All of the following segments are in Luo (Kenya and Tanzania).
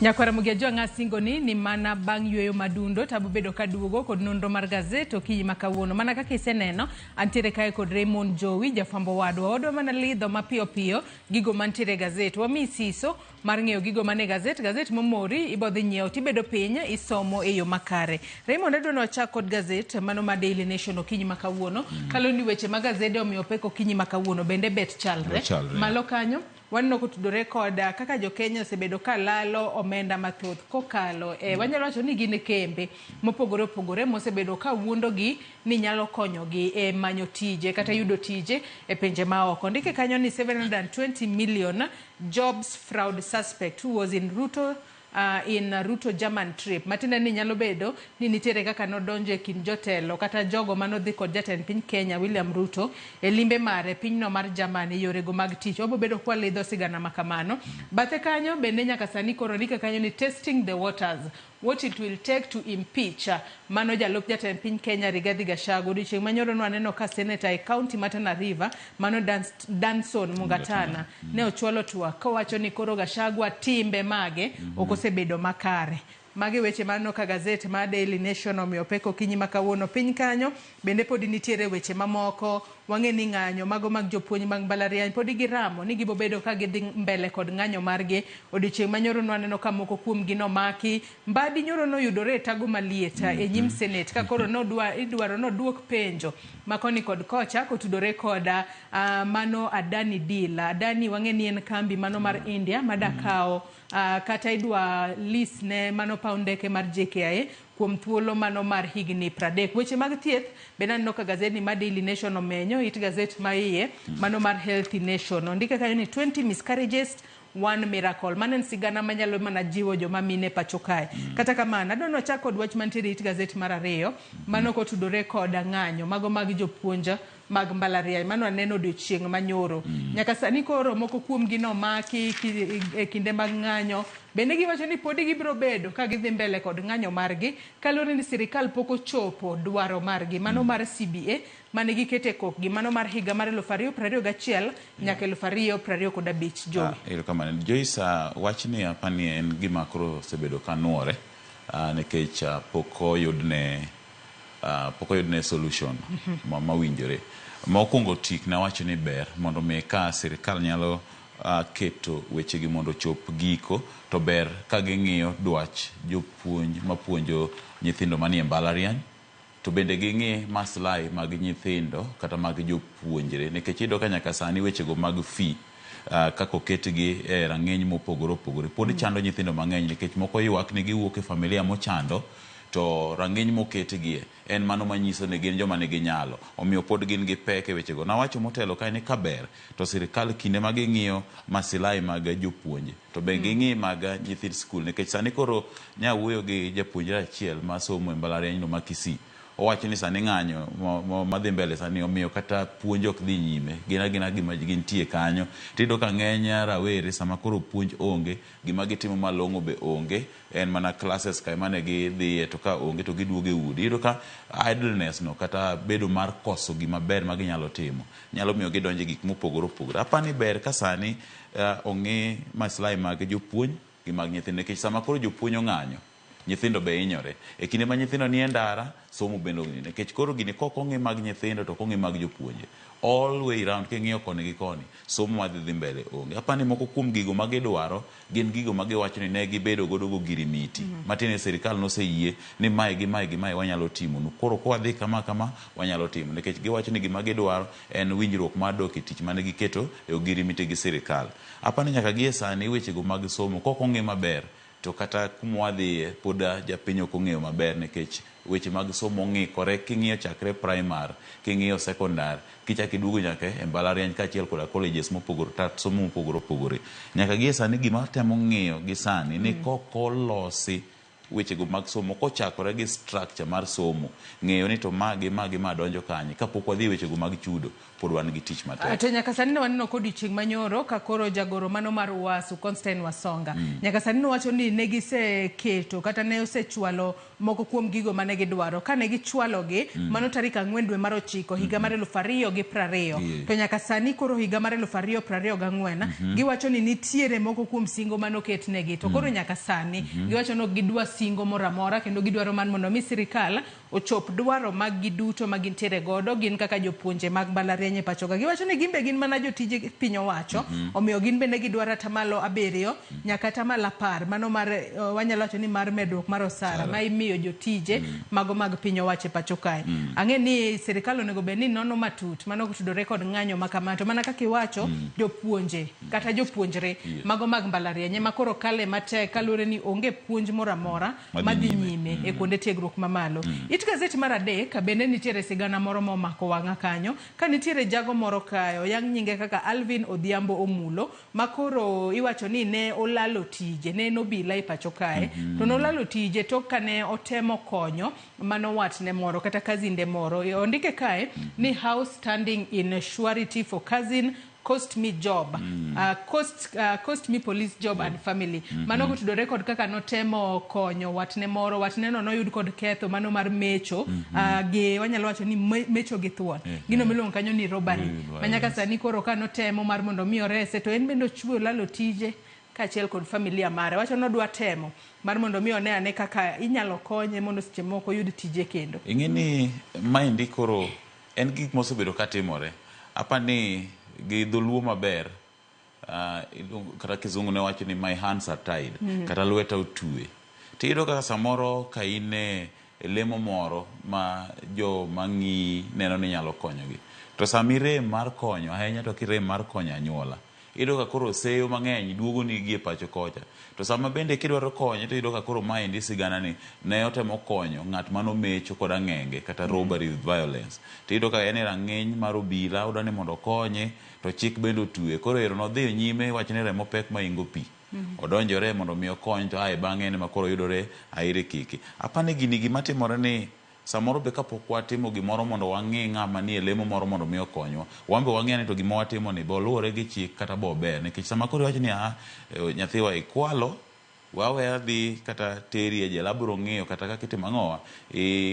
Nyakwara Mugia Ngasingo ni mana bang yueyo madundo tabu bedo kaduogo kod nonro mar gazeto okinyi makawuono. Mana kaka iseneno antiere kae kod Raymond Jowi jafwambo wadwa mana lidho mapiyo piyo gigo mantiere gazeto. Wami siso mar ng'eyo gigo mane gazet momori ibodhi nyiewo tibedo piny isomo e yo makare. Raymond adwa wachak kod gazet mano ma Daily Nation okinyi makawuono. Kaloni weche mag gazede omiyo pek okinyi makawuono bende bet chalre. Malo kanyo wanno kotudore koda kaka jo Kenya osebedo kalalo omenda mathoth kokalo wanyalo wacho ni gin kembe mopogore opogore mosebedo ka wuondogi ni nyalo konyogi e manyo tije kata yudo tije e pinje maoko. Ndike kanyo ni 720 million jobs fraud suspect who was in Ruto German trip. Matinda ni nyalo bedo ni nitiere kaka nodonjo e kin jotelo kata jogo manodhi kod jatend piny Kenya William Ruto e limbe mare pinyno mar Germany yorego mag tich. Obo bedo kwa lidho sigana makamano. Bathe kanyo bende nyaka sani koro ndike kanyo ni testing the waters, what it will take to impeach mano jalup jatend piny Kenya Rigathi Gachagua. Odiochieng' manyoro nwaneno ka senator e county ma Tana River mano Danson Mungatana ne ochwalo twak kowacho ni koro Gachagua timbe mage okosebedo makare. Magi weche mano ka gazet ma Daily Nation omiyo pek okinyi makawuono. Piny kanyo bende podi nitiere weche mamoko. Wang'e ni ng'anyo mago mag jopuonj mag mbalariany podi giramo ni gibo bedo ka gidhi mbele kod ng'anyo margi. Odiochieng' manyoro nwaneno ka moko kuom gi nomaki. Mbadi nyoro noyudore e tago maliet e nyim Senate ka koro idwaro noduok penjo makoni kod kocha kotudore koda mano Adani deal. Adani wang'e ni en kambi mano mar India madakao kata idwa list ne mano paundeke mar JKIA kuom thuolo mano mar higni 30. Weche mag thieth benanno ka gazeti ma Daily Nation omenyo it gazet ma iye mano mar Healthy Nation. Ondike kanyo ni 20 miscarriages, 1 miracle. Manen sigana manyalo mana jiwo joma mine pacho kae. Kata kamano adwa chako kod wach mantiere it gazet mar ariyo mano kotudore koda ng'anyo mago mag jopuonja mag mbalariany mano aneno odiochieng' manyoro. Nyaka sani koro moko kuom gi nomaki e kinde mag ng'anyo. Bende giwacho ni podi gibiro bedo ka gidhi mbele kod ng'anyo margi kalore ni sirikal pok ochopo dwaro margi mano mar CBA mane gikete kokgi mano mar higa mar 2021 nyaka 2025. Joey kama Joyce wachni apani en gima koro sebedo kanuore nekech poko yudne solution mawinjore. Mokwongo tik na wacho ni ber mondo me ka sirikal nyalo keto weche gi mondo chop giko to ber ka ging'iyo dwach jopuonj mapuonjo nyithindo manie mbalariany to bende ging'i maslahi mag nyithindo kata mag jopuonjre nikech iyudo ka nyaka sani weche go mag fee kako ketgi e rang'eny mopogore opogore pod chando nyithindo mang'eny nikech moko ywak ni giwuok e familia mochando to rang'eny moketgie en mano manyiso ni gin joma nigi nyalo omiyo pod gin gi pek e wechego. Nawacho motelo kae ni kaber to sirikal kinde ma ging'iyo maslahi mag jopuonje to be ging'i mag nyithind skul nikech sani koro nyawuoyo gi japuonjre achiel ma somo e mbalariany no ma Kisii. Owacho ni sani ng'anyo madhi mbele sani omiyo kata puonj ok dhi nyime gina gima gintie kanyo tido ka ng'eny rawere sama koro puonj onge gima gitimo malong'o be onge en mana classes ka mane gidhi to ka onge to giduoge udi. Iyudo ka idleness no kata bedo mar koso gima ber ma ginyalo timo nyalo miyo gidonje gik mopogore opogore. Apani ber ka sani ong'e maslahi mag jopuonj gi mag nyithindo nikech sama koro jopuonj ong'anyo nyithindo be inyore e kinde ma nyithindo ni e ndara somo bende ong'e nikech koro gini kok ong'e mag nyithindo to kong'e mag jopuonje all way round king'iyo koni gi koni somo madhi mbele onge. Apani moko kuom gigo ma gidwaro gin gigo ma giwacho ni ne gibedo godo go girimiti matine sirikal noseyie ni mae gi mae wanyalo timo no koro kwa dhi kama wanyalo timo nikech giwacho ni gima gidwaro en winjruok mar dok e tich mane giketo e girimiti gi sirikal. Apani nyaka gie sani weche go mag somo kok ong'e maber to kata kumwadhiye pod japiny ok ong'eyo maber nikech weche mag somo ng'ikore king'iyo chakre primary king'iyo secondary kichaki duogo nyaka e mbalariany kaachiel koda colleges mopogore tat somo mopogore opogore nyaka gie sani gima temo ng'iyo gi sani ni kokolosi weche go mag somo kochakore gi structure mar somo ng'eyo ni to magi ma donjo kanyi kapok wadhi weche go mag chudo pod wan gi tich matek. To nyaka sani ne waneno kodiochieng' manyoro ka koro jagoro mano mar Uasu Constantine Wasonga nyaka sani nowacho ni ne giseketo kata ne osechwalo moko kuom gigo mane gidwaro kane gichwalogi mano tarik 4 dwe mar 9 higa mar 2020 to nyaka sani koro higa mar 2024 giwacho ni nitiere moko kuom singo mano ketnegi to koro nyaka sani giwacho no gidwa singo moro amora kendo gidwaro man mondo mi sirikal ochop dwaro mag giduto ma gintiere godo gin kaka jopuonje mag mbalariany e pachoka. Giwacho ni gimbe gin mana jotije piny owacho omiyo gin bende gidwaro atamalo 7 nyaka atamalo 10 mano mar wanyalo wacho ni mar medruok mar osara ma imiyo jotije mago mag piny owacho e pachoka. Ang'e ni sirikal onego bed ni nono matut mano kutudore kod ng'anyo ma kamato mana kaka iwacho jopuonje kata jopuonjre mago mag mbalariany ma koro kale matek kalure ni onge puonj moro amora madhi nyime e kuonde tiegruok mamalo. It gazeti mar 3 bende nitiere sigana moro momako wang'a kanyo ka nitiere jago moro kayo yang nyinge kaka Alvin Odhiambo Omulo makoro iwacho ni ne olalo tije ne nobila e pacho kae to nolalo tije tok kane otemo konyo mano watne moro kata kazinde moro ondike kae ni house standing in surety for cousin cost me job cost me police job and family mano kutudore kod kaka notemo konyo watne moro watne no noyud kod ketho mano mar mecho ge wanyalo wacho ni mecho gi thuon gino miluongo kanyo ni robbery manyaka sani koro ka notemo mar mondo mi orese to en bende ochwe lalo tije kaachiel kod familia mare wacho nodwa temo mar mondo mi one ane kaka inyalo konye mondo seche moko yud tije kendo. Ing'eni maendi koro en gik mosebedo katimore apani gi dholuo maber kata kizungu ne wacho ni my hands are tied kata lweta otue tiyudo kaka samoro ka ine lemo moro ma jo mang'i neno ni nyalo konyogi to samirem mar konyo ahinya to kirem mar konyo anyuola iyudo ka koro seyo mang'eny duogo ni gie pacho kocha to sama bende kidwaro konyo to iyudo ka koro maendi sigana ni ne otemo konyo ng'at mano mecho kod ang'enge kata robbery with violence to iyudo ka en rang'eny mar obila odwa ni mondo konye to chik bende otue koro ero nodhi nyime wach ni remo pek maingo pi odonjore mondo mi okony to ae bang'e ni makoro yudore aire kiki apani gini gimatimore ni samoro be kapok watimo gimoro mondo wang'e ng'ama ni lemo moro mondo mi okonywa wambe wang'e ni to gima watimo ni boluwore gi chik kata bober nikech sama koro wacho ni nyathiwa ikwalo wawe dhi kata teri e jela biro ng'iyo kata kaka itimo ang'owa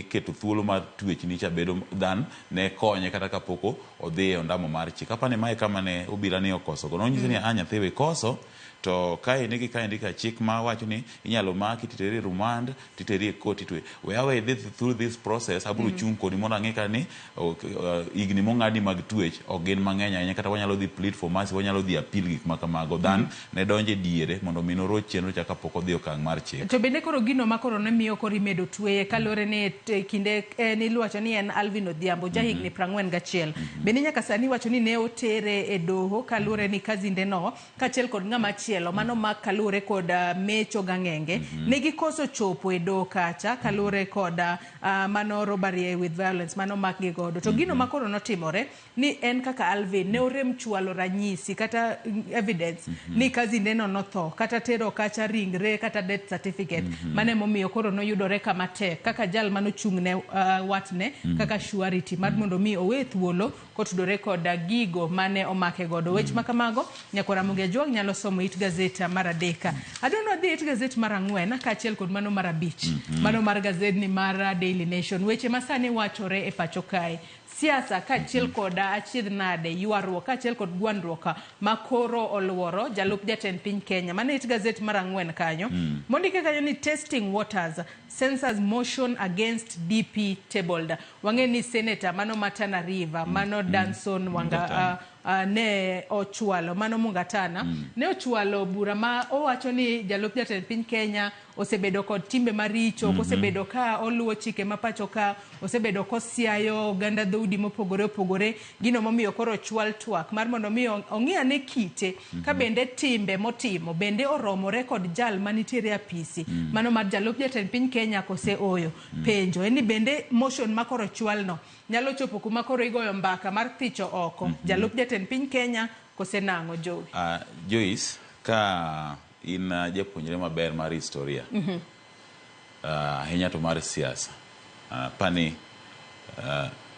keto thuolo mar twech ni cha bedo dhan ne konye kata kapoko odhi e ondamo mar chik apani mae kama ne obila ni okoso gono nyiso ni nyathiwa ikoso to kaendi ka chik ma wacho ni inyalo maki titeri rumand titeri e koti twe we awe through this process abiro chung kodi mondo ang'e ka ni igni mong'adi mag twech ok gin mang'eny ahinya kata wanyalo dhi plead for mercy wanyalo dhi appeal gik ma kamago dhan ne donje diere mondo mi noroch chenro chaka pok odhi okang' mar chik to bende koro gino ma koro ne miyo koro imedo tweye kalore ni kinde ni iwacho ni en Alvin Odhiambo jahigni 41 bende nyaka sani wacho ni ne otere e doho kalore ni kazinde no kaachiel kod ng'ama mano mak kalure kod mecho gang'enge negi koso chopo e do kacha kalure kod mano robbery with violence mano mak gi godo to gino makoro notimore ni en kaka Alvin ne orem chwalo ranyisi kata evidence ni kazinde no notho kata tero kacha ringre kata death certificate mane momiyo koro noyudore kama tek kaka jal mano chung'ne watne kaka surety mar mondo mi owe thuolo kotudore kod gigo mane omake godo wech makamago nyakora Muge Jwang nyalo somo It Gazeta mar 3 adono dhi It Gazeta mar 4 kaachiel kod mano mar 5 mano mar gazet ni mar Daily Nation weche masani wachore e pacho kae siasa kaachiel kod achiedh nade ywaruok kaachiel kod gwandruok makoro oluoro jalup jatend piny Kenya mane It Gazeta mar 4 kanyo mondike kanyo ni testing waters census motion against DP tabled wang'e ni senator mano Matana River mano Danson Wanga ne ochwalo mano Mungatana ne ochwalo bura ma owacho ni jalup jatend piny Kenya osebedo kod timbe maricho osebedo ka oluwo chike mapacho ka osebedo kosiayo ganda dhoudi mopogore opogore gino momiyo koro chwal twak mar mondo miyo ong'ia ne kite ka bende timbe motimo bende oromore kod jal manitiere apisi mano mar jalup jatend piny Kenya kose oyo penjo eni bende motion makoro chwal no nyalo chopo kuma koro igoyo mbaka mar thicho oko jalup jatend piny Kenya kose nang'o Joey Joyce ka in japuonjre maber mar historia ahinya to mar siasa pani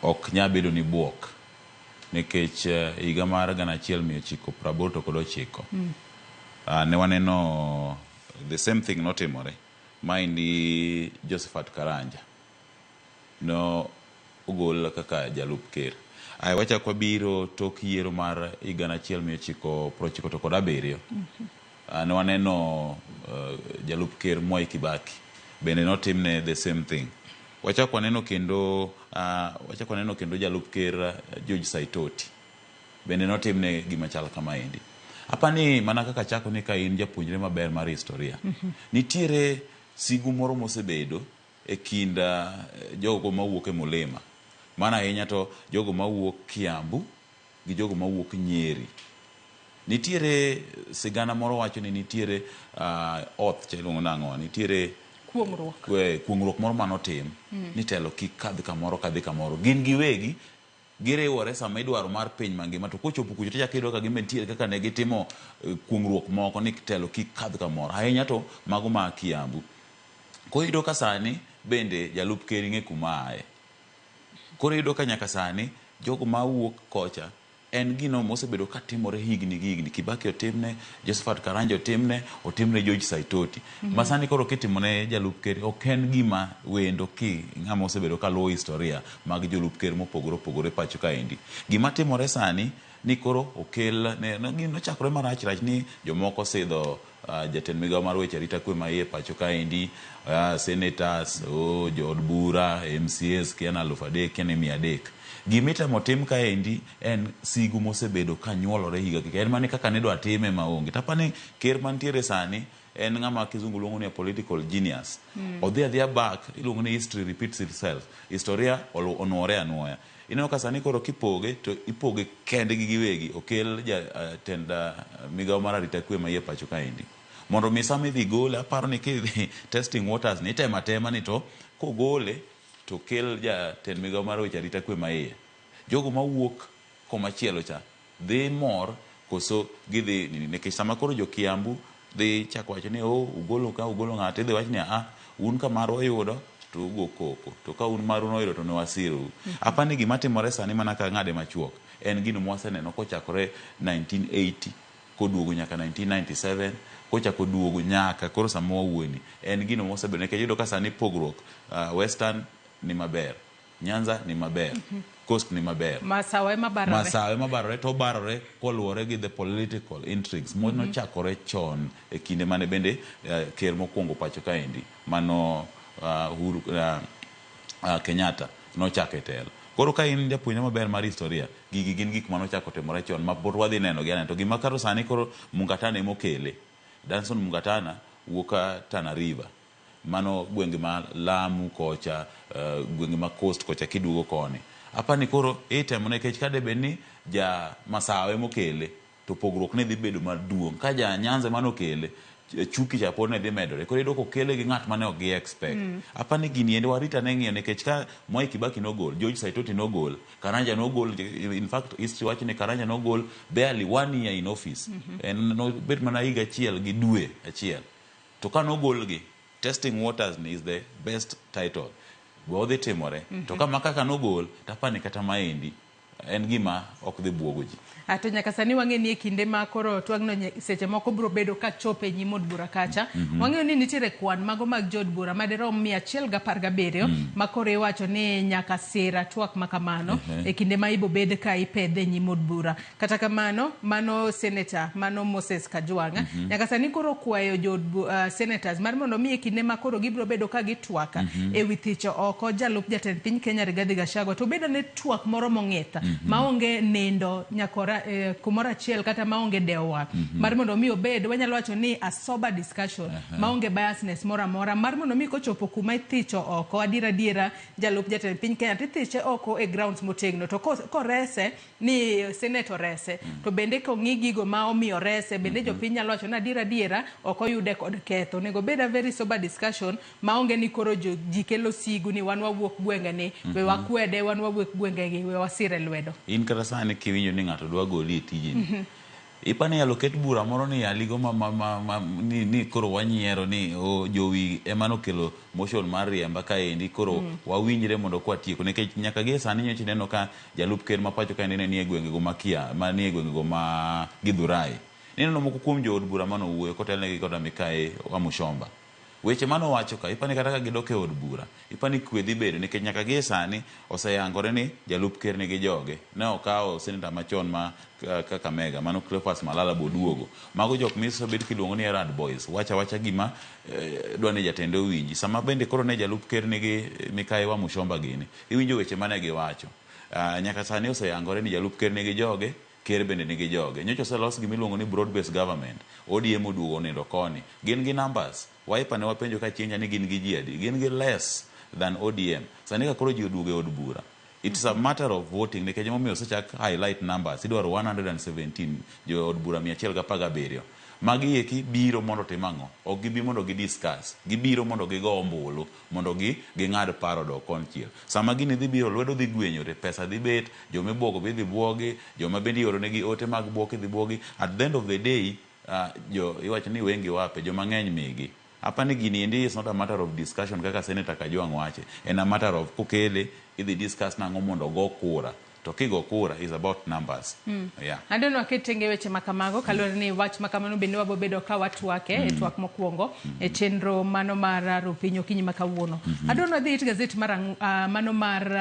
ok nya bedo ni buok nikech higa mar 1989 ne waneno the same thing notimore. Maendi Josephat Karanja no ogol kaka jalup ker. Wachako wabiro tok yiero mar higa 1997 ne waneno jalup ker Mwai Kibaki bende notimne the same thing. Wachako waneno kendo jalup ker George Saitoti bende notimne gima chal kamaendi. Apani mana kaka chako ni ka in japuonjre maber mar historia. Nitiere sigu moro mosebedo e kinda jogo mawuok e Mulima. Mana ahinya to jogo mawuok Kiambu gi jogo mawuok Nyeri. Nitiere sigana moro wacho ni nitiere oth chelungo nang'o, nitiere kuong'ruok moro manotim ni telo kik kadh kamoro. Gin giwegi giriwore sama idwaro mar piny mangima, to kochopo kucho tichako iyudo ka gimentiere kaka ne gitimo kuong'ruok moko ni telo kik kadh kamoro, ahinya to mago ma Kiambu. Koro iyudo ka sani bende jalup ker ing'e kuma aye. Koro iyudo ka nyaka sani jogo mawuok kocha en gino mosebedo ka timore higni. Kibaki otimne, Josephat Karanja otimne George Saitoti. Masani koro kitimone jalup ker ok en gima wendo ki ng'ama osebedo ka luwo historia mag jolup ker mopogore pacho kaendi. Gima timore sani ni koro okel gino chakore marach ni jomoko sidho jatend migawo mar weche arita kwe ma iye pacho kaendi, senators, jood bura, MCAs kiana 3,000 kiana 300. Gimitemo tim kaendi en sigu mosebedo ka nyuolore higa kika. En mani kaka ne dwa time maonge. Tapani ker mantiere sani en ng'ama kizungu luongo ni political genius. Odhi back, iluongo ni history repeats itself. Historia onuore anuoya. Ineno ka sani koro kipoge to ipoge kende gi giwegi, okel jatend migawo mar arita kwe ma iye pacho kaendi. Mondo mi sami dhi gole, aparo ni kidhi testing waters ni tema ni to kogole to kel jatend migawo mar weche arita kwe ma iye. Jogo mawuok komachielo cha dhi mor koso gidhi nikech sama koro jo Kiambu dhi chako wacho ni ugolo ng'ato, idhi wach ni un ka marwa oyudo to ugo koko, to ka un maru noyudo to ne wasiru. Apani gima timore sani mana ka ng'ade machuok en gino mwaseneno kochakore 1980 koduogo nyaka 1997, kochako duogo nyaka koro sama wawuoni. En gino mosebedo nikech yudo ka sani pogruok Western ni maber, Nyanza ni maber, Coast ni maber, Masawe mabarore to barore koluwore gi the political intrigues mono chakore chon e kinde mane bende ker mokwongo pacho kaendi mano Kenyatta nochako e telo. Koro ka in japuonjre maber mar historia, gigi gin gik manochako timore chon ma pod wadhi neno gi aneno. To gima karo sani koro Mungatana emokele. Danson Mungatana wuok Tana River, mano gwenge ma Lamu kocha, gwenge ma Coast kocha kiduogo koni. Apani koro itemo nikech ka debe ni ja Masawe mokele to pogruok ne dhi bedo maduong'. Ka ja Nyanza manokele chuki cha pod ne dhi medore. Koro iyudo kokele gi ng'at mane ok gi expect. Apani gini ende warita ne ng'iyo nikech ka Mwai Kibaki nogol, George Saitoti nogol, Karanja nogol, in fact history wacho ni Karanja nogol barely 1 year in office. En no bet mana higa achiel gi dwe achiel. To ka nogol gi, testing waters is the best title. Godhi timore. To kama kaka nogol, tapani kata maendi en gima ok dhi buogo ji. Ato nyaka sani wang'e ni e kinde ma koro twagno seche moko biro bedo ka chope nyim od bura kacha. Wang'e ni nitiere kwan mago mag jod bura madirom 117 ma koro iwacho ni nyaka sira twak makamano e kinde ma ibo bed ka ipedhe nyim od bura. Kata kamano, mano senator, mano Moses Kajwanga, nyaka sani koro kwayo jod senators mar mondo mi e kinde ma koro gibiro bedo ka gitwaka e withicho oko jalup jatend piny Kenya Rigathi Gachagua to bedo ne twak moro mong'eta maonge nindo nyakora kumora achiel kata maonge dewa mar mondo mi obed wanyalo wacho ni a sober discussion maonge biasness mora mar mondo mi kochopo kuma ithicho oko adiera jalup jatend piny Kenya tithiche oko e grounds motegno to korese ni senator rese to bende kong'i gigo ma omiyo rese bende jopiny nyalo wacho ni adiera ok oyude kod ketho. Nego bed a very sober discussion maonge ni koro ji kelo sigu ni wan wawuok gwenge ni we wakwede, wan wawuok gwenge gi we wasire lwedo. In kata sani kiwinjo ni ng'ato dwa goli e tijini, ipani yalo ket bura moro ni aligo ni koro wanyiero ni jowi emano kelo motion mar riemba kaendi koro wawinjre mondo kwatieko nikech nyaka gie sani nyocha neno ka jalup ker ma pacho kaendi ne nie gwenge go nie gwenge go ma Githurai neno moko kuom jood bura mano wuoyo kotelnegi koda Mikae wa Mushomba weche mano wacho ka ipani kata ka gidok e od bura ipani kwe dhi bedo nikech nyaka gie sani oseyangore ni jalup ker nigi joge ne okawo senata machon ma Kakamega mano Cleophas Malala boduogo mago jok miso bed kiluongo ni Erad Boys wacha gima dwane jatende winji sama bende koro ne jalup ker nigi Mikae wa Mushomba gini iwinjo weche mane giwacho nyaka sani oseyangore ni jalup ker nigi joge ker bende nigi joge nyocha oselos gimiluongo ni broad based government ODM oduogo nindo koni gin gi numbers Wiper ne wapenjo ka chienya ni gin gi ji adi gin gi less than ODM sani ka koro ji oduogo e od bura it's a matter of voting nikech momiyo osechak highlight numbers idwaro 117 jo od bura 117 magi eki biro mondo timang'o ok gibi mondo gidiscuss gibiro mondo gigo ombulu mondo ging'ad paro dok konchiel sama gini dhi biro lwedo dhi gwenyore pesa dhi bet joma ibuogo be dhi buogi joma bende ioronegi ote mag buoki dhi buogi at the end of the day iwacho ni wengi wape joma ng'eny migi apani gini endi is not a matter of discussion kaka Senator Kajwang' wache en a matter of kokele idhi discuss nang'o mondo go kura to kigo kura is about numbers. Yeah. Adeno aketenge weche makamago kalore ni wach makamano bende wabo bedo ka watu wake e twak mokwongo e chenro mano mar rupinyo kinyi makawuono. Adeno dhi it gazet mano mar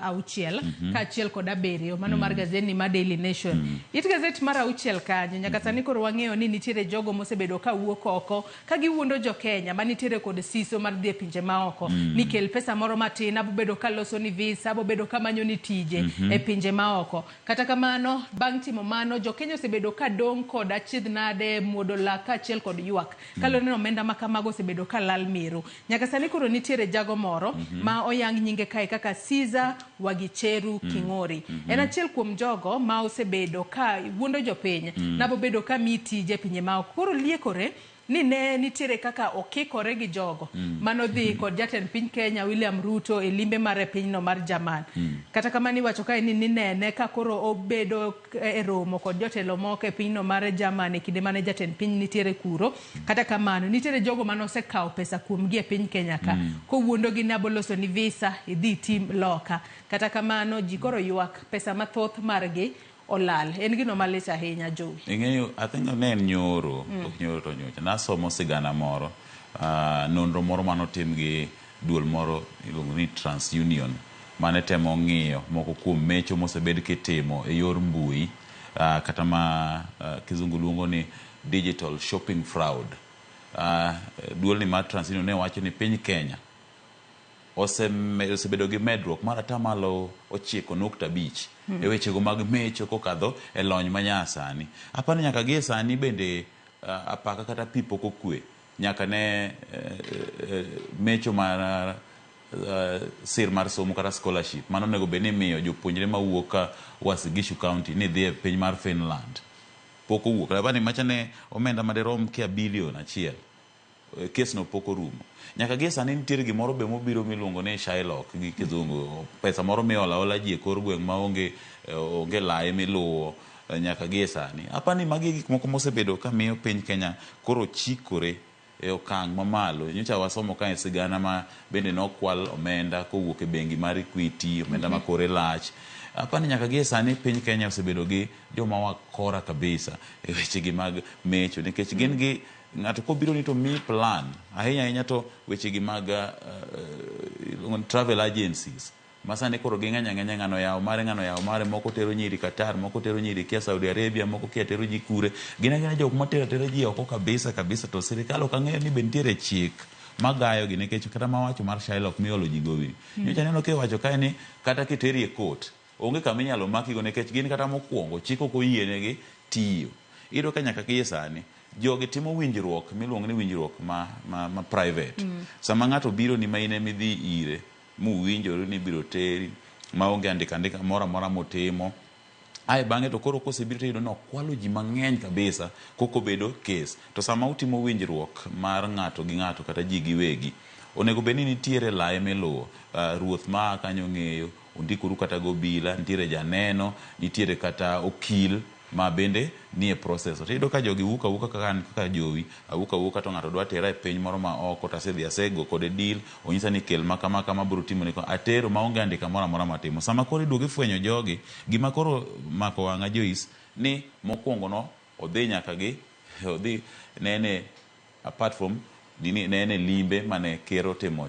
auchiel ka achiel kod abirio mano mar gazet ni ma Daily Nation. It gazet mar auchiel kanyo nyaka sani koro wang'eyo ni nitiere jogo mosebedo ka wuok oko ka giwuondo jo Kenya manitiere kod siso mar dhi e pinje maoko nikel pesa moro matin abobedo ka loso ni visa abobedo ka manyo ni tije pinje maoko kata kamano bang' timo mano jo Kenya osebedo ka dong kod achiedh nade muodo la ka achiel kod ywak kalore ni omenda makamago osebedo ka lal miru nyaka sani koro nitiere jago moro ma oyang nyinge kae kaka Caesar Wagicheru King'ori en achiel kuom jogo ma osebedo ka wuondo jo piny nabobedo ka mitije pinje maoko koro liekore ni ne nitiere kaka okikore gi jogo manodhi kod jatend piny Kenya William Ruto e limbe mar pinyno mar Jerman kata kamani wacho kae ni nene ka koro obedo e romo kod jotelo moko e pinyno mar Jerman kinde mane jatend piny nitiere kuro kata kamano nitiere jogo manosekawo pesa kuomgi e piny Kenya ka kowuondo gi nabo loso ni visa idhi tim loka kata kamano ji koro ywak pesa mathoth margi olal en gino malich ahinya Jowi ing'eyo I think ne en nyoro ok nyoro to nyocha nasomo sigana moro nonro moro manotim gi duol moro iluongo ni TransUnion mane temo ng'iyo moko kuom mecho mosebed kitimo e yor mbui kata ma kizungu luongo ni digital shopping fraud duol ni mar TransUnion ne wacho ni piny Kenya osebedo gi medruok mar atamalo 9.5 e wechego mag mecho kokadho e lony manyasani apani nyaka gie sani bende apaka kata pipo kokwe nyaka ne mecho mar sir mar somo kata scholarship mano nego be ni miyo jopuonjre mawuok ka Uasin County ni dhi e piny mar Finland pok owuok apani machane omenda maderom kia bilion achiel kesno pok orumo nyaka gie sani nitiere gimoro be mobiro miluongo ni Shylock gi kizungu pesa moro miolaola ji e kor gweng' ma onge laye miluwo nyaka gie sani apani magi gik moko mosebedo ka miyo piny Kenya koro chikore e okang' mamalo nyocha wasomo ka e sigana ma bende nokwal omenda kowuok e bengi mar Equity omenda ma kore lach apani nyaka gie sani piny Kenya osebedo gi joma wakora kabisa e wechegi mag mecho nikech gin gi ng'ato kobiro ni to mi plan ahinya to wechegi mag travel agencies masani koro ging'eny ng'ano yawo mare moko tero nyiri Qatar moko tero nyiri kia Saudi Arabia moko kia tero ji kure gina jok matero ji oko kabisa to sirikal ok ang'eyo ni be nitiere chik magayo gi nikech kata mawacho mar Shylock miolo ji gowi nyocha neno kiwacho kae ni kata kiteri e court onge kama inyalo makigo nikech gin kata mokwongo chik ok oyienegi tiyo iyudo ka nyaka gie sani jogi timo winjruok miluongo ni winjruok ma private sama ng'ato biro ni maine midhi ire muwinjoru ni biro teri maonge andika mora motimo ai bang'e to koro kosebiro to iyudo ni okwalo ji mang'eny kabisa kokobedo kes to sama utimo winjruok mar ng'ato gi ng'ato kata ji giwegi onego bed ni nitiere laye miluwo ruoth ma kanyo ng'eyo undikoru kata gobila nitiere janeno nitiere kata okil ma bende nie process. To iyudo ka jogi wuka kaka jowi wuka to ng'ato dwa tera e piny moro ma oko to asedhi asego kode deal onyisa ni kel ma kama biro timo niko atero maonge andika moro amora matimo. Sama koro iduogo ifwenyo jogi gima koro mako wang'a Joyce ni mokwongo no odhi nyaka gi odhi nene apart from nene limbe mane kero timo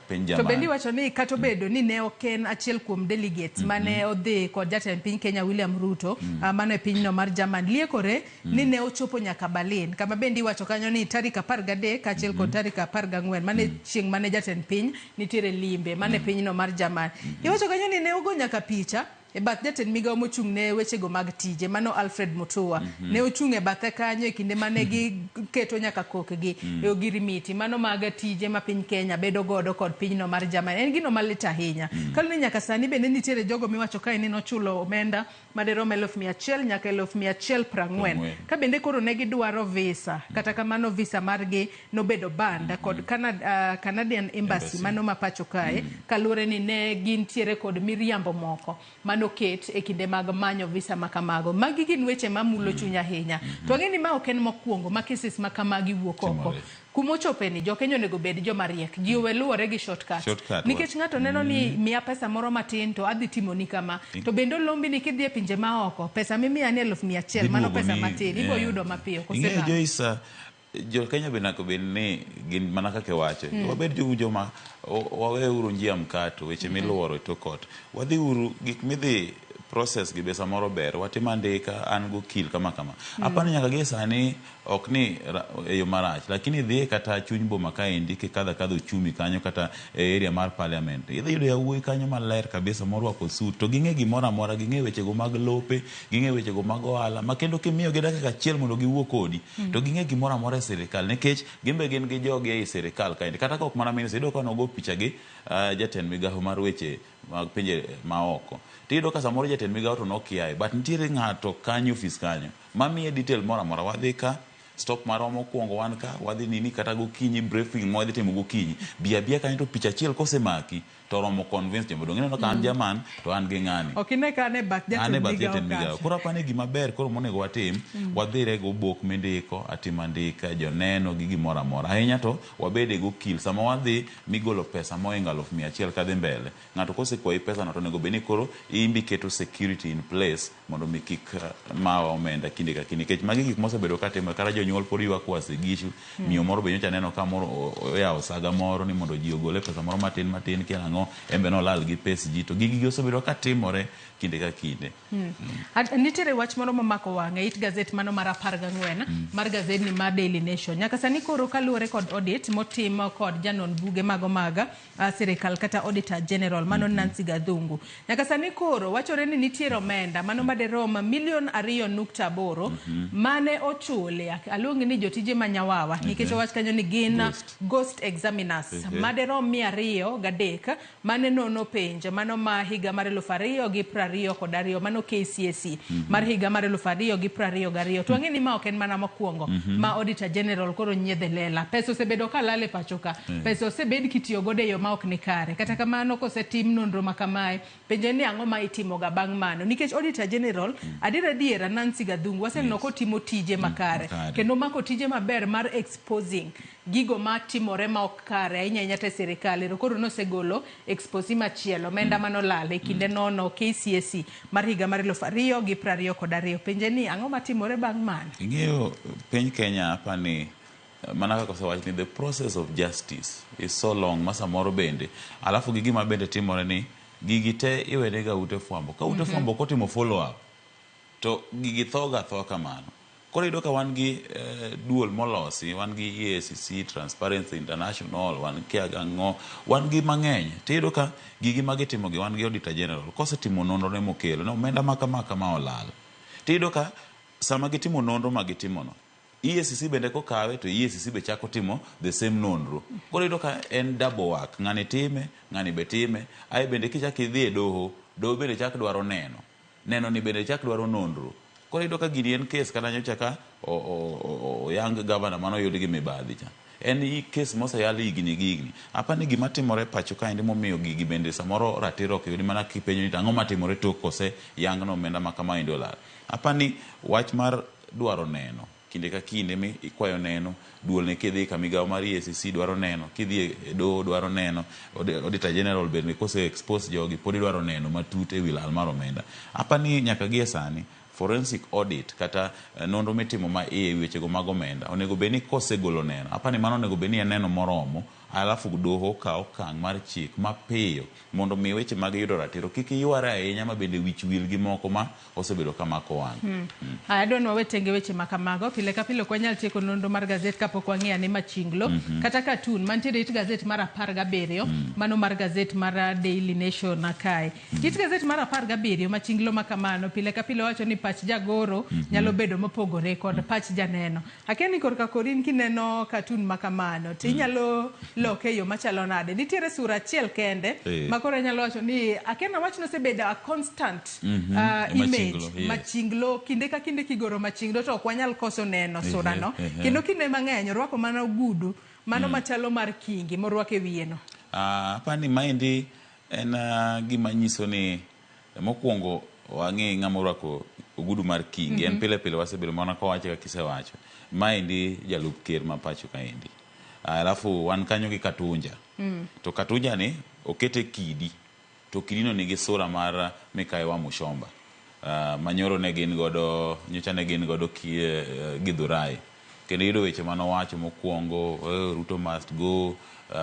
piny Jerman. To bendi wacho ni kato bedo ni ne oken achiel kuom delegates mane odhi kod jatend piny Kenya William Ruto mane pinyno mar Jerman liekore ni ne ochopo nyaka Berlin. Kama bendi wacho kanyo ni tarik 13 achiel kod tarik 14 mane chieng' mane jatend piny nitiere limbe mane pinyno mar Jerman. Iwacho kanyo ni ne ogo nyaka picha e bath jatend migawo mochung' ne wechego mag tije mano Alfred Mutua ne ochung' e bathe kanyo e kinde mane giketo nyaka kokgi e ogirimiti mano mag tije ma piny Kenya bedo godo kod pinyno mar Jerman. En gino malit ahinya. Kaloni nyaka sani bende nitiere jogo miwacho kae ni nochulo omenda madirom 100,000 nyaka 140,000 ka bende koro ne gidwaro visa kata kamano visa margi nobedo band kod Canadian Embassy mano ma pacho kae kaluwore ni ne gintiere kod miriambo moko mano ket e kinde mag manyo visa makamago. Magi gin weche mamulo chunya ahinya. To ang'e ni ma ok en mokwongo ma cases makamagi wuok oko. Kumochope ni jokenya onego bed joma riek. Ji owe luwore gi shortcut. Nikech ng'ato neno ni miya pesa moro matin to adhi timo ni kama. To bendo lombi ni kidhi e pinje ma oko. Pesa mimiya ni 100,000 mano pesa matin. Ibo yudo mapiyo. Ing'eyo Joyce jo Kenya benako ben ni gin mana kaka wacho wabed joma wawe uru njia mkato weche miluoro to kot wadhi uru gik midhi process gi besa moro ber watimo andika an go kill kama apani nyaka gi sani ok ni yo marach lakini dhi kata chuny boma ka indike kadha uchumi kanyo kata area mar parliament idhi yudo yawuoyi kanyo maler kabisa morwako suit to ging'e gimoro amora ging'e wechego mag lope ging'e wechego mag ohala ma kendo kimiyo gi dakika achiel mondo giwuo kodi to ging'e gimoro amora e sirikal nikech gimbe gin gi jogi e sirikal kaendi kata ka ok mana minister iyudo ka nogo picha gi jatend migawo mar weche mag pinje maoko tiyudo ka samoro jatend migawo to nokiaye but nitiere ng'ato kanyo ofis kanyo mamiye detail moro amora wadhi ka stop marwa mokwongo wan ka wadhi nini kata gokinyi briefing mo wadhi timo gokinyi bia kanyo to picha achiel kosemaki to romo convince jombo dong ineno ka an Jerman to an gi ng'ani okine ka ane bath jatend migawo koro apani gima ber koro monego watim wadhire go bok mindiko atimandika joneno gi gimoro amora ahinya to wabede go kill sama wadhi migolo pesa moinga 100,000 kadhi mbele ng'ato kosekwayi pesa no to nego beni koro imbi keto security in place mondo mi kik mawa omenda kinde ka kinde nikech magi gik mosebedo katimo kata jonyuol pod ywak wasigishu miyo moro be nyocha neno ka moro oyawo saga moro ni mondo ji ogole pesa moro matin kiela ang'o embe nolal gi pes ji to gigi osebedo katimore kinde ka kinde. Nitiere wach moro mamako wang'e it gazet mano mar 14 mar gazet ni mar Daily Nation nyaka sani koro kaluwore kod audit motimo kod janon buge mago maga sirikal kata auditor general mano Nancy Gathungu nyaka sani koro wachore ni nitiere omenda mano madirom 2.8 mane ochule aluongi ni jotije manyawawa nikech wach kanyo ni gin ghost examiners madirom 203 mane nono penjo mano ma higa mar 2022 mano KCSE mar higa mar 2022 to ang'eni ma ok en mana mokwongo ma auditor general koro nyiedhe lela pesa osebedo kalale pachoka pesa osebed kitiyo godo e yo ma ok ni kare kata kamano kosetim nonro makamae penje ni ang'o ma itimo ga bang' mano nikech auditor general adiera Nancy Gathungu waseneno kotimo tije makare kendo mako tije maber mar exposing gigo matimore ma ok kare ahinya te sirikal koro nosegolo expose machielo omenda manolal e kinde nono KCSE mar higa mar 2022 penje ni ang'o matimore bang' mano. Ing'eyo piny Kenya apani mana kaka osewach ni the process of justice is so long masa moro bende alafu gigi ma bende timore ni gigi te iwenega ute fwambo ka ute fwambo kotimo follow up to gigi thoga kamano koro iyudo ka wan gi duol molosi wan gi EACC Transparency International wan kiagang'o wan gi mang'eny tiyudo ka gigi magitimo gi wan gi auditor general kosetimo nonro ne mokelo ne omenda maka ma olal tiyudo ka sama gitimo nonro magitimono EACC bende kokawe to EACC be chako timo the same nonro koro iyudo ka en double work ng'ani time ng'ani be time ai bende kichako idhi e doho bende chak dwaro neno ni bende chak dwaro nonro koro iyudo ka gini en case kata nyocha ka young governor mano yud gi mibadhi cha en kes moseyal higni gi higni. Apani gima timore pacho kaendi momiyo gigi bende samoro ratiro ok yudi mana kipenjo ni ang'o matimore tok kose yang no omenda ma kamaendi olal. Apani wach mar dwaro neno kinde ka kinde mi ikwayo neno duol ne kidhi ka migawo mar EACC dwaro neno, kidhi e doho dwaro neno, Auditor General bende kose expose jogi pod dwaro neno matut e wi lal mar omenda. Apani nyaka gie sani forensic audit kata nonro mitimo ma iye wechego mag omenda onego beni kosegolo neno, apani mano onego beni en neno moromo, alafu doho kawo okang' mar chik mapiyo mondo mi weche mag yudo ratiro kik yware ahinya ma bende wich wil gi moko ma osebedo kamako wang'. Adwa ni wawetenge weche ma kamago pile ka pile kwa nyal tieko nonro mar gazet kapok wang'iyo ane machinglo kata katun mantiere it gazet mar 17 mano mar gazet mar Daily Nation kae. It gazet mar 17 machinglo ma kamano pile ka pile wacho ni pach jagoro nyalo bedo mopogore kod pach janeno. Akia ni korka korin kineno katun ma kamano tinyalo loke yo machalo nade. Nitiere sura achiel kende makoro nyalo wacho ni akena wach no sebedo a constant image machinglo kinde ka kinde kigoro machinglo to ok wanyal koso neno sura no kendo kinde mang'eny orwako mana ogudu mano machalo mar kingi morwake wiye no. Apani maendi en gima nyiso ni mokwongo wang'e ng'ama orwako ogudu mar kingi en pile pile wasebedo mana kowacho ka kisewacho maendi jalup ker ma pacho kaendi. Alafu wan kanyo gi Katunja. To Katunja ni okete kidi. To kidino nigi sura mar Mikayi wa Mushomba. Manyoro ne gin godo, nyocha ne gin godo Githurai. Kendo yudo weche manowacho mokwongo, Ruto must go.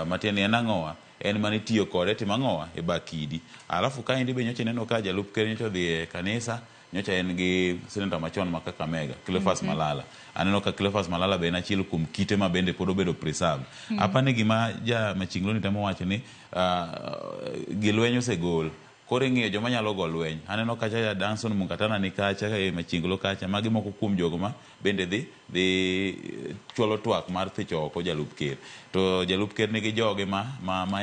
Matieni en ang'owa, en mane tiyo kode timo ang'owa e bakidi. Alafu kaendi be nyocha neno ka jalup ker nyocha dhi e kanisa, nyocha en gi senator machon ma Kakamega, Cleophas Malala. Aneno ka Cleophas Malala be en achiel kuom kite ma bende pod obedo preserve. Apani gima ja machinglo ni temo wacho ni gilweny osegol. Koro ing'iyo joma nyalo go lweny. Aneno kacha ya Danson Munkatana ni kacha e machinglo kacha magi moko kuom jogo ma bende dhi chwalo twak mar thicho oko jalup ker. To jalup ker nigi joge ma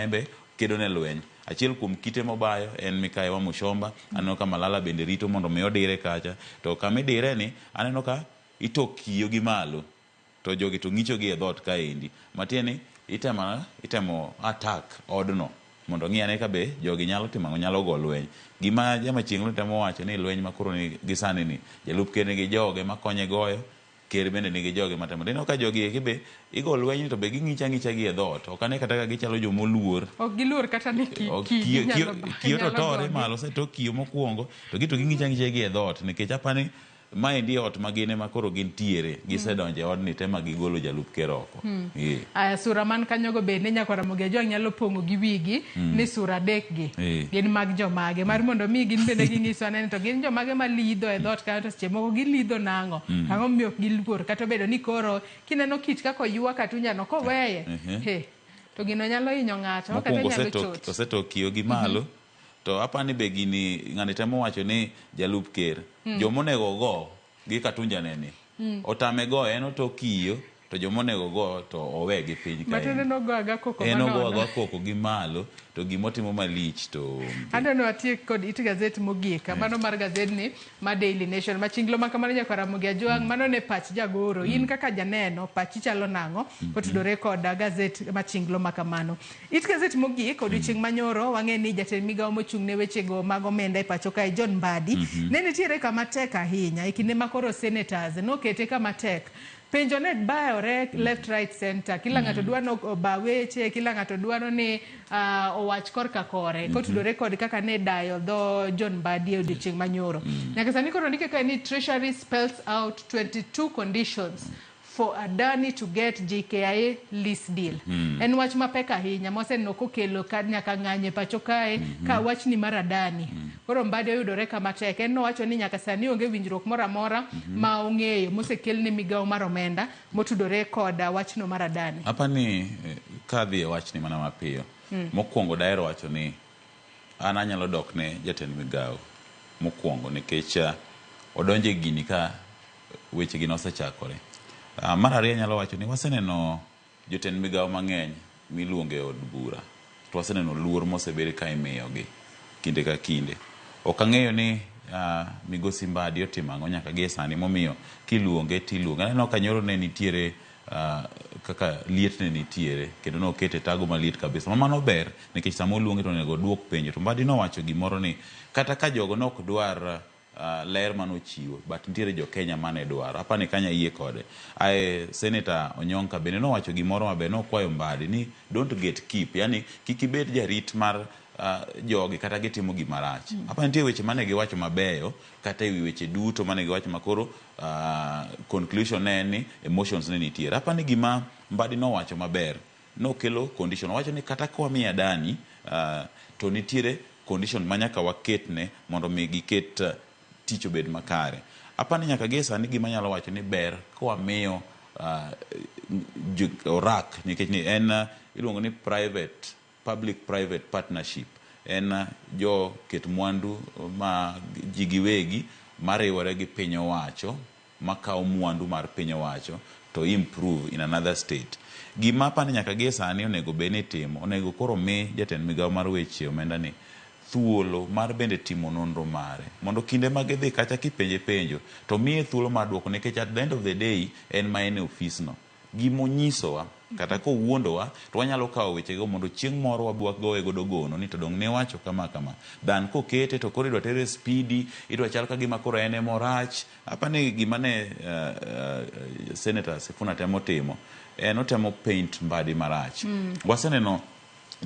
embe kedo ne lweny. Achiel kuom kite mobayo en Mikayi wa Mushomba. Aneno ka Malala bende rito mondo mi odire kacha. To kamidire ni aneno ka itokiyo gi malo. To jogi to ng'icho gi e dhot kaendi. Matieni itemo attack odno. Mondo ng'iyane ka be jogi nyalo timo nyalo go lweny. Gima jama chieng'lo temo wacho ni lweny makoro ni gisani ni jalup ker nigi joge makonye goyo, ker bende nigi joge matemo. Dino ka jogi eki be igo lweny to be ging'icha gi e dhot. Ok ane kata ka gichalo jomoluor. Ok giluor kata ni kiyo to tore malo se to kiyo mokwongo to ging'icha gi e dhot nikech apani maendi ot magine makoro gin tiere gisedonje odni tema gigolo jalup ker oko. Sura man kanyogo bende nyaka Ramogi Ajwang' nyalo pong'o gi wigi ni sura adek gi gin mag jomage mar mondo mi gin bende ging'iso anene to gin jomage malidho e dhot kanyo to seche moko gilidho nang'o ang'o miyo ok giluor kata bedo ni koro kineno kit kaka oywa Katunja no koweye to gino nyalo hinyo ng'ato kata nyalo chot. Osetokiyo gi malo. To apani be gini ng'ani temo wacho ni jalup ker jomonego go gi Katunja neni otame go en otokiyo to jomonego go to owe gi piny kae. Matende no go aga koko manono. Eno go aga koko gi malo to gimotimo malich to. Andano atiek kod it gazet mogik mano mar gazet ni ma Daily Nation machinglo makamano nyaka Ramogi Ajwang' mano ne pach jagoro in kaka janeno pachi chalo nang'o kotudore kod gazet machinglo makamano. It gazet mogik odiochieng' manyoro wang'e ni jatend migawo mochung' ne weche go mag omenda e pacho kae John Mbadi ne nitiere kama tek ahinya e kinde makoro senators nokete kama tek. Penjo ne bayore left right center kila ng'ato dwano ba weche kila ng'ato dwano ni owach korka kore kotudore kod kaka ne dayo dho John Mbadi e odiochieng' manyoro. Nyaka sani koro ndike ka ni Treasury spells out 22 conditions for Adani to get JKIA lease deal. En wach mapek ahinya moseneno kokelo nyaka ng'anye pacho kae ka wach ni mar Adani. Koro Mbadi oyudore kama tek. En nowacho ni nyaka sani onge winjruok moro amora ma ong'eyo mosekel ne migawo mar omenda motudore kod wachno mar Adani. Apani kadhi e wachni mana mapiyo. Mokwongo daero wacho ni an anyalo dok ne jatend migawo mokwongo nikech odonje gini ka weche gino osechakore. Mar ariyo nyalo wacho ni waseneno jotend migawo mang'eny miluonge od bura. To waseneno luor mosebere ka imiyogi kinde ka kinde. Ok ang'eyo ni migosi Mbadi otimo ang'o nyaka gie sani momiyo kiluonge tiluonge. Aneno ka nyoro ne nitiere kaka liet ne nitiere kendo nokete tago maliet kabisa. Mano ber nikech sama oluonge to onego duok penjo. To Mbadi nowacho gimoro ni kata ka jogo nok dwar ler manochiwo but nitiere jo Kenya mane dwaro. Apani kanya yie kode. Senator Onyonka bende nowacho gimoro maber, nokwayo Mbadi ni don't get keep, yani kik ibed jarit mar jogi kata gitimo gima rach. Apa nitie weche mane giwacho mabeyo kata ewi weche duto mane giwacho makoro conclusion ne ni emotions ne nitiere. Apa ni gima Mbadi nowacho maber, nokelo condition. Wacho ni kata kwa miya Dani to nitiere condition manyaka waketne mondo mi giket tich obed makare. Apa ni nyaka gesa ni gima nyalo wacho ni ber kwa miyo orak nikech ni en iluongo ni public private partnership. En jo ket mwandu ma jigiwegi mariwore gi piny owacho makao mwandu mar piny owacho to improve in another state. Gima pani nyaka gie sani onego beni timo, onego koro mi jatend migawo mar weche omenda ni thuolo mar bende timo nonro mare mondo kinde magidhi kacha kipenje penjo to miye thuolo mar duoko, nikech at the end of the day en ma en ofisno. Gimonyisowa kata ko wuondowa to wanyalo kawo wechego mondo chieng' moro wabwak gowe godo gono ni to dong ne wacho kama dan kokete to koro idwa tere speedy, idwa chal ka gima koro en morach. Apani gima ne Senator Sifuna temo timo otemo paint Mbadi marach. Waseneno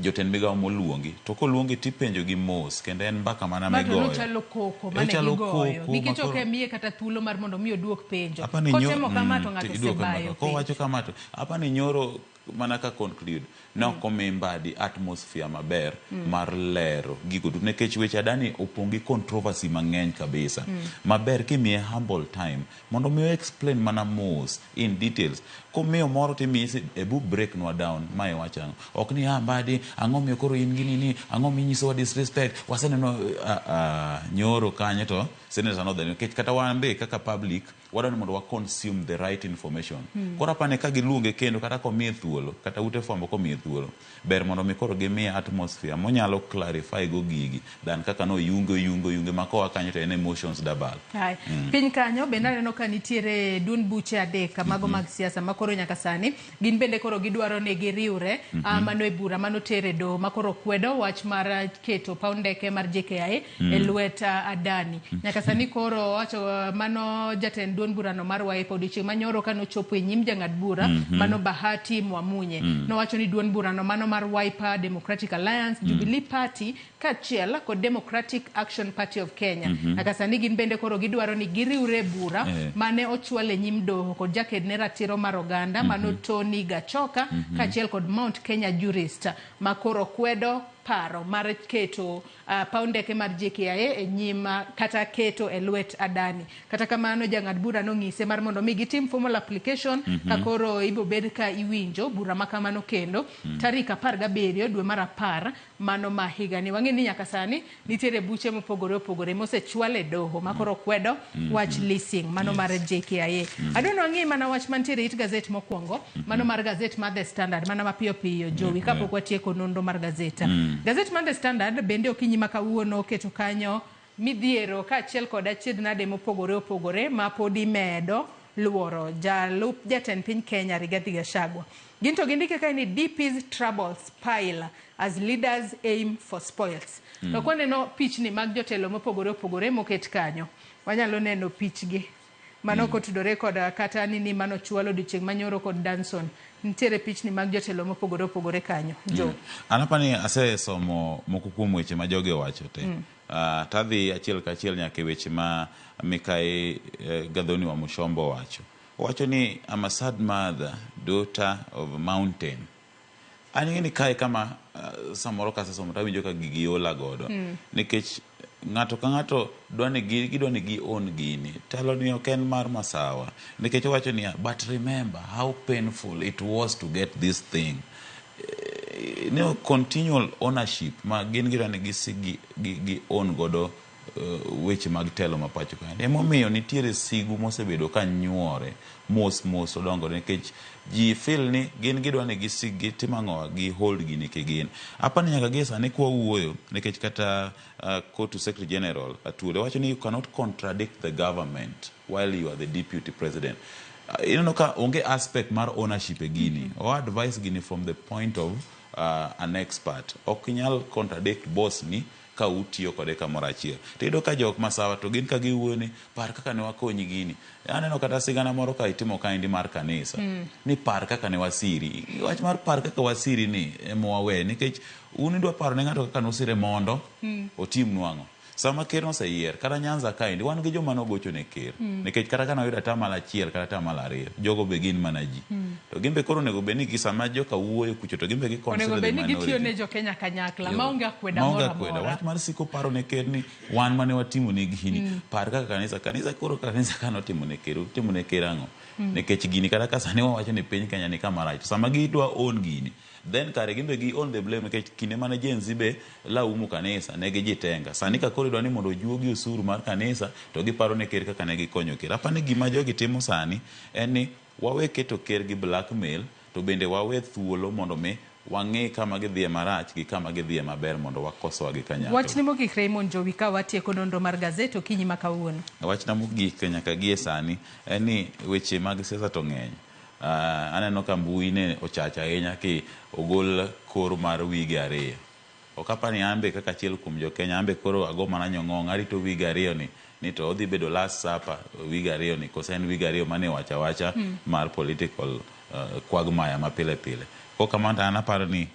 jotend migawo moluongi to koluongi tipenjo gi mos kendo en mbaka mana megoyo chalo koko mane gigoyo nikech ok miye kata thuolo mar mondo mi oduok penjo kotemo kama to ng'ato sebayo ko wacho kama to apani nyoro mana ka conclude nokomi Mbadi atmosphere maber mar lero gigo duto nikech weche adani opongi controversy mang'eny kabisa. Maber kimiye humble time mondo mi explain mana mos in details. Komiyo moro timisi ebu break nwa down mae wachano ok ni Mbadi ang'o miyo koro in gini ni ang'o minyisowa disrespect waseneno nyoro kanyo to Senator no nikech kata wambe kaka public wadwani mondo wa consume the right information. Koro apane ka giluonge kendo kata komiye thuolo kata ute fwambo komiye thuolo ber mondo mi koro gimiye atmosphere monyalo clarify go gigi dan kaka no yunge makowa kanyo to en emotions dabal. Piny kanyo bende aneno ka nitiere duond buche adek mago mag siasa makoro nyaka sani gin bende koro gidwaro ne giriure mano e bura mano tere do makoro kwedo wach mar keto paw ndeke mar JKIA e lwet Adani. Nyaka sani koro wacho mano jatend duond burano mar Wiper odiochieng' manyoro kano chopo e nyim jang'ad bura mano Bahati Mwamunye no wacho ni duond burano mano mar Wiper Democratic Alliance Jubilee Party kachiel kod Democratic Action Party of Kenya. Nyaka sani gin bende koro gidwaro ni giriure bura mane ochwale nyim doho kod jaked ne ratiro mar oganda mano Tony Gachoka kachiel kod Mount Kenya jurist makoro kwedo paro mar keto paw ndeke mar JKIA e nyima kata keto e lwet Adani. Kata kamano jang'ad bura nong'ise mar mondo mi gitim formal application kakoro ibo bed ka iwinjo bura makamano kendo tarik 17 dwe mar 10 mano mahigani. Wang'e ni nyaka sani nitiere buche mopogore opogore mosechwale doho makoro kwedo wach leasing mano mar JKIA. Adono ang'i mana wach mantiere it gazet mokwongo mano mar gazet mar The Standard mana mapiyo piyo Jowi kapok watieko nonro mar gazeta. Gazet mar The Standard bende okinyi makawuono keto kanyo midhiero kachiel kod achiedhnade mopogore opogore ma podi medo luoro jalup jatend piny Kenya Rigathi Gachagua. Ginto gindike ka ni DP's troubles pile as leaders aim for spoils. To kwaneno pichni mag jotelo mopogore opogore moket kanyo wanyalo neno pichgi mano kotudore kod kata nini mano chwalo odiochieng' manyoro kod Danson. Nitiere pichni mag jotelo mopogore opogore kanyo. Jo anapani asesomo moko kuom weche ma joge wacho te. Tadhi achiel kachiel nyaka weche ma Mikayi Gathoni wa Mushombo wacho ni I'm a sad mother, daughter of a mountain. Ani kai kama samoro kasesomo tawinjo ka gigi ola godo nikech ng'ato ka ng'ato dwani gi own gini telo ni ok en mar masawa nikech wacho ni but remember how painful it was to get this thing. Continual ownership ma gin girani gi own godo weche mag telo mapacho ka emomiyo nitiere sigu mosebedo ka nyuore mos odongo nikech ji feel ni gin gidwani gisigi timang'owa gi hold gini kigin. Apani nyaka gesa ni kwa uoyo nikech kata Court Secretary General Atwole wacho ni you cannot contradict the government while you are the deputy president. ineno ka onge aspect mar ownership e gini. O advice gini from the point of an expert. Ok inyal contradict boss ni ka utiyo kode kamoro achiel. Tiyudo ka jok masawa to gin ka giwuoyo ni par kaka ne wakonyi gini. Aneno kata sigana moro ka itimo kaendi mar kanisa ni par kaka ne wasiri. Wach mar par kaka wasiri ni emowawe nikech un idwa paro ne ng'ato kaka nosire mondo otim nwang'o. Sama ker noseyier kata Nyanza kaendi wan gi joma nogocho ne ker nikech kata kana yudo atamalo achiel kata atamalo ariyo jogo be gin mana ji to gimbe koro onego bed ni sama joka wuoyo kucho to gimbe gi consider the minority. Onego bed ni gitiyo ne jo Kenya kanyakla maonge akweda moro amora. Wach mar siko paro ne ker ni wan mane watimo ne gini par kaka kanisa koro kanisa kanotimo ne ker utimo ne ker ang'o nikech gini kata ka sani wawacho ni piny Kenya ni kama rach sama gidwa own gini then kare gimbe gi own the blame nikech kinde mane Gen Z be laumu kanisa ne gi jitenga sani ka koro idwa ni mondo ojuogi osuru mar kanisa to giparo ne ker kaka ne gikonyo ker. Apani gima jogi timo sani en ni wawe keto ker gi blackmail to bende wawe thuolo mondo me wang'e kama gidhiye marach gi kama gidhiye maber mondo wakosowa gi kanyakla. Wachni mogik Raymond Jowi ka watieko nonro mar gazet okinyi ma kawuono. Wachna mogik nyaka gie sani en ni weche mag siasa to ng'eny. Aneno ka mbui ne ochacha ahinya ki ogol kor mar wige ariyo. Ok apani ambe kaka achiel kuom jo Kenya ambe koro ago mana nyong'ong' arito wige ariyo ni to odhi bedo last supper wige ariyo ni kosa en wige ariyo mane wacha mar political quagmire ma pile pile. Ko kamanda anaparo ni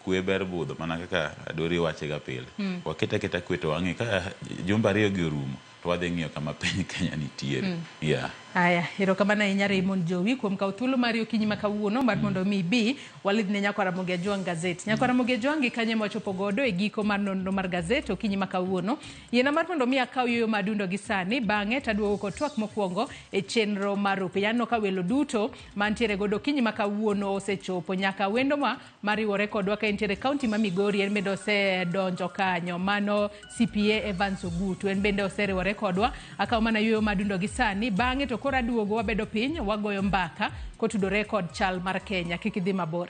kwe ber budho mana kaka Adori wachega pile. Waketa kwe to wang'e ka jumbe ariyo gi orumo to wadhi ng'iyo kama piny Kenya nitiere. Aya, erokamano ahinya Raymond Jowi kuom kawo thuolo mari okinyi ma kawuono mar mondo mi bi walidh ne Nyako Ramogi Ajwang' gazet. Nyako Ramogi Ajwang' kanye mwachopo godo e giko mar nonro mar gazet okinyi ma kawuono. Yiena mar mondo mi akaw yoyo madundo gi sani bang'e taduogo kod twak mokwongo e chenro mar rupe. Yanno ka welo duto mantiere godo okinyi ma kawuono osechopo nyaka wendo mariwore kodwa ka entiere kaunti ma Migori en bende osedonjo kanyo mano CPA Evans Ogutu en bende oseriwore kodwa akaw mana yoyo madundo gi sani bang'e to koro aduogo wabedo piny wagoyo mbaka kotudore kod chal mar Kenya. Kik idhi mabor.